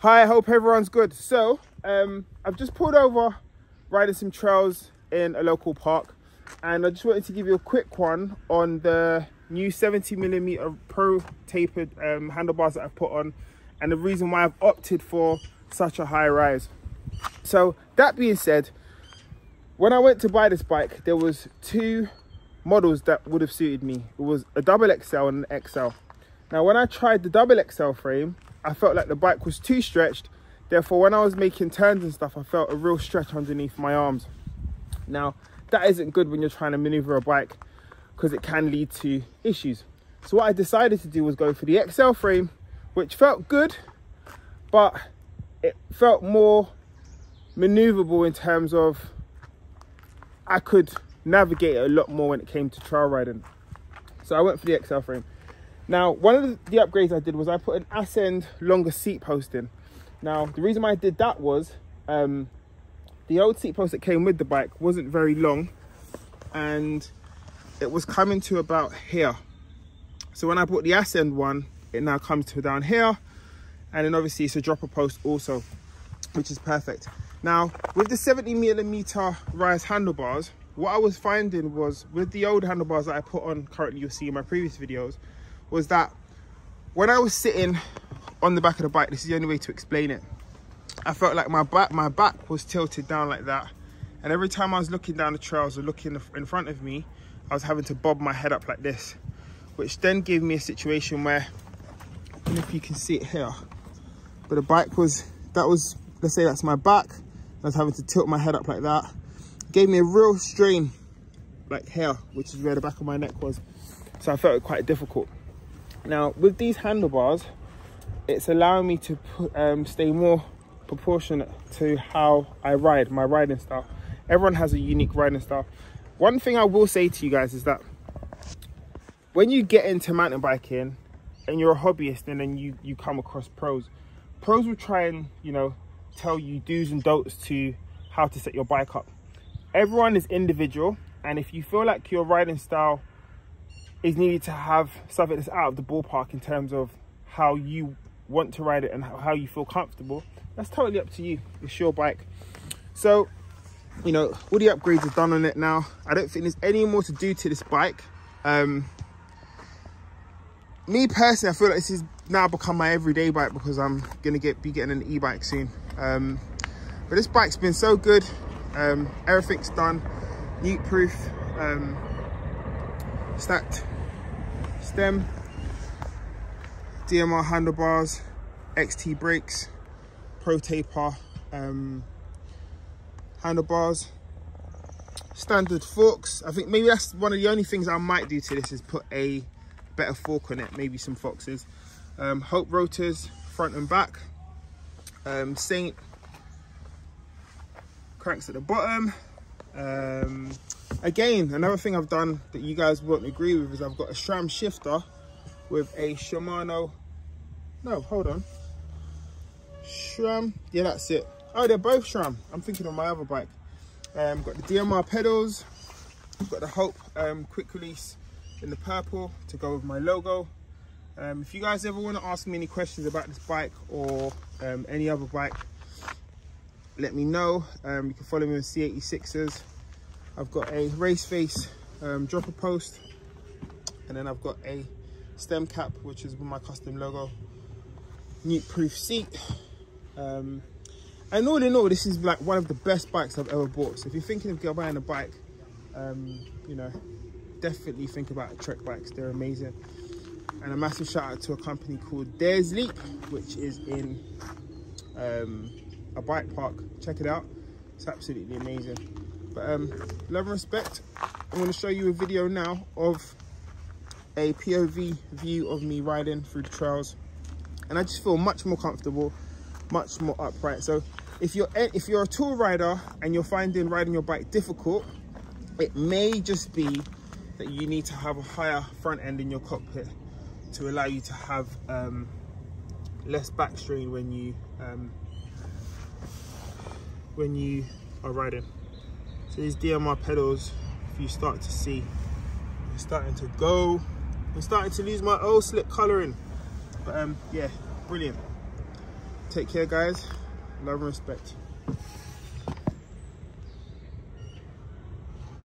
Hi, I hope everyone's good. So I've just pulled over riding some trails in a local park, and I just wanted to give you a quick one on the new 70mm ProTaper handlebars that I've put on, and the reason why I've opted for such a high rise. So that being said, when I went to buy this bike, there was two models that would have suited me. It was a XXL and an XL. Now when I tried the XXL frame, I felt like the bike was too stretched. Therefore, when I was making turns and stuff, I felt a real stretch underneath my arms. Now, that isn't good when you're trying to maneuver a bike, because it can lead to issues. So what I decided to do was go for the XL frame, which felt good, but it felt more maneuverable in terms of I could navigate it a lot more when it came to trail riding. So I went for the XL frame. Now, one of the upgrades I did was I put an Ascend longer seat post in. Now, the reason why I did that was the old seat post that came with the bike wasn't very long, and it was coming to about here. So when I bought the Ascend one, it now comes to down here, and then obviously it's a dropper post also, which is perfect. Now, with the 70mm rise handlebars, what I was finding was with the old handlebars that I put on currently, you'll see in my previous videos, was that when I was sitting on the back of the bike, this is the only way to explain it, I felt like my back was tilted down like that, and every time I was looking down the trails or looking in front of me, I was having to bob my head up like this, which then gave me a situation where, I don't know if you can see it here, but the bike was, let's say that's my back, I was having to tilt my head up like that. It gave me a real strain like here, which is where the back of my neck was, so I felt it quite difficult. Now with these handlebars, it's allowing me to stay more proportionate to how I ride, my riding style. Everyone has a unique riding style. One thing I will say to you guys is that when you get into mountain biking and you're a hobbyist, and then you come across pros will try and, you know, tell you do's and don'ts to how to set your bike up. Everyone is individual, and if you feel like your riding style is needed to have something that's out of the ballpark in terms of how you want to ride it and how you feel comfortable, that's totally up to you. It's your bike. So, you know, all the upgrades are done on it now. I don't think there's any more to do to this bike. Me personally, I feel like this has now become my everyday bike because I'm gonna be getting an e-bike soon. But this bike's been so good. Everything's done, neat proof, stacked stem, DMR handlebars, XT brakes, ProTaper handlebars, standard forks. I think maybe that's one of the only things I might do to this is put a better fork on it, maybe some foxes. Hope rotors front and back, Saint cranks at the bottom. Again, another thing I've done that you guys won't agree with is I've got a SRAM shifter with a Shimano, no, hold on, SRAM, yeah, that's it. Oh, they're both SRAM. I'm thinking of my other bike. Got the DMR pedals, I've got the Hope quick release in the purple to go with my logo. If you guys ever want to ask me any questions about this bike or any other bike, let me know. You can follow me on C86s. I've got a race face dropper post, and then I've got a stem cap, which is with my custom logo, neat proof seat, and all in all, this is like one of the best bikes I've ever bought. So if you're thinking of buying a bike, you know, definitely think about Trek bikes. They're amazing. And a massive shout out to a company called Dares Leap, which is in a bike park. Check it out, it's absolutely amazing. But love and respect. I'm going to show you a video now of a POV view of me riding through the trails, and I just feel much more comfortable, much more upright. So if you're a tour rider and you're finding riding your bike difficult, it may just be that you need to have a higher front end in your cockpit to allow you to have less back strain when you are riding. So these DMR pedals, if you start to see, they're starting to go. I'm starting to lose my old slip colouring, but yeah, brilliant. Take care, guys. Love and respect.